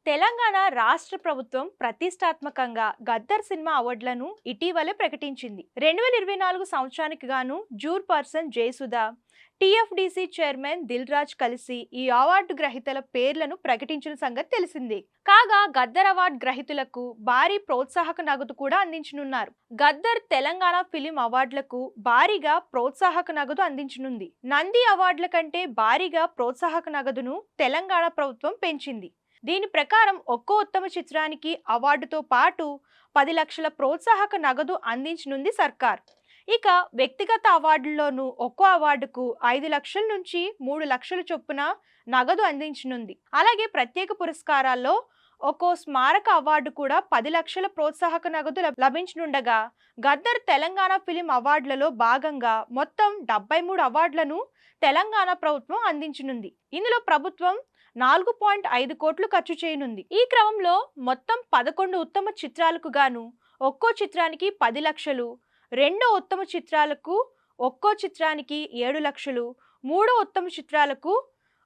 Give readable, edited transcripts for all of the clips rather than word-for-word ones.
తెలంగాణ రాష్ట్ర ప్రభుత్వం ప్రతిష్టాత్మకంగా గద్దర్ సినిమా అవార్డులను ఇటీవలే ప్రకటించింది. 2024 సంవత్సరానికి గాను జూర్ పర్సన్ జయసుధ, టీఎఫ్డీసీ చైర్మన్ దిల్ రాజు కలిసి ఈ అవార్డు గ్రహీతల పేర్లను ప్రకటించిన సంగతి తెలిసిందే. కాగా గద్దర్ అవార్డు గ్రహీతలకు భారీ ప్రోత్సాహక నగదు కూడా అందించనున్నారు. గద్దర్ తెలంగాణ ఫిలిం అవార్డులకు భారీగా ప్రోత్సాహక నగదు అందించనుంది. నంది అవార్డుల కంటే భారీగా ప్రోత్సాహక నగదును తెలంగాణ ప్రభుత్వం పెంచింది. దీని ప్రకారం ఒక్కో ఉత్తమ చిత్రానికి అవార్డుతో పాటు 10 లక్షల ప్రోత్సాహక నగదు అందించనుంది సర్కార్. ఇక వ్యక్తిగత అవార్డుల్లోనూ ఒక్కో అవార్డుకు 5 లక్షల నుంచి 3 లక్షల చొప్పున నగదు అందించనుంది. అలాగే ప్రత్యేక పురస్కారాల్లో ఒక్కో స్మారక అవార్డు కూడా 10 లక్షల ప్రోత్సాహక నగదు లభించనుండగా, గద్దర్ తెలంగాణ ఫిలిం అవార్డులలో భాగంగా మొత్తం 73 అవార్డులను తెలంగాణ ప్రభుత్వం అందించనుంది. ఇందులో ప్రభుత్వం 4.5 కోట్లు ఖర్చు చేయనుంది. ఈ క్రమంలో మొత్తం 11 ఉత్తమ చిత్రాలకు గాను ఒక్కో చిత్రానికి 10 లక్షలు, రెండో ఉత్తమ చిత్రాలకు ఒక్కో చిత్రానికి 7 లక్షలు, మూడో ఉత్తమ చిత్రాలకు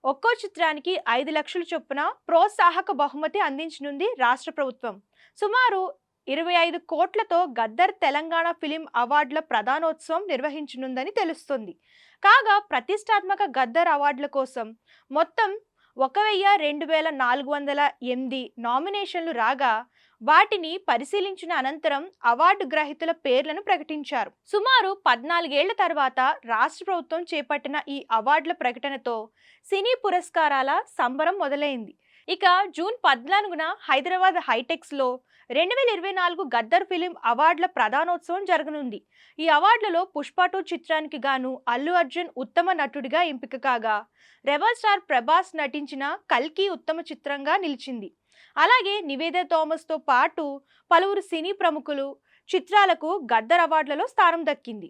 ఒక్కో చిత్రానికి 5 లక్షల చొప్పున ప్రోత్సాహక బహుమతి అందించనుంది రాష్ట్ర ప్రభుత్వం. సుమారు 25 కోట్లతో గద్దర్ తెలంగాణ ఫిలిం అవార్డుల ప్రధానోత్సవం నిర్వహించనుందని తెలుస్తోంది. కాగా ప్రతిష్టాత్మక గద్దర్ అవార్డుల కోసం మొత్తం 1,02,408 నామినేషన్లు రాగా, వాటిని పరిశీలించిన అనంతరం అవార్డు గ్రహీతల పేర్లను ప్రకటించారు. సుమారు 14 ఏళ్ల తర్వాత రాష్ట్ర ప్రభుత్వం చేపట్టిన ఈ అవార్డుల ప్రకటనతో సినీ పురస్కారాల సంబరం మొదలైంది. ఇక జూన్ 14న హైదరాబాద్ హైటెక్స్లో 2024 గద్దర్ ఫిలిం అవార్డుల ప్రధానోత్సవం జరగనుంది. ఈ అవార్డులలో పుష్ప 2 చిత్రానికి గాను అల్లు అర్జున్ ఉత్తమ నటుడిగా ఎంపిక కాగా, రెబల్ స్టార్ ప్రభాస్ నటించిన కల్కి ఉత్తమ చిత్రంగా నిలిచింది. అలాగే నివేదా థామస్తో పాటు పలువురు సినీ ప్రముఖులు చిత్రాలకు గద్దర్ అవార్డులలో స్థానం దక్కింది.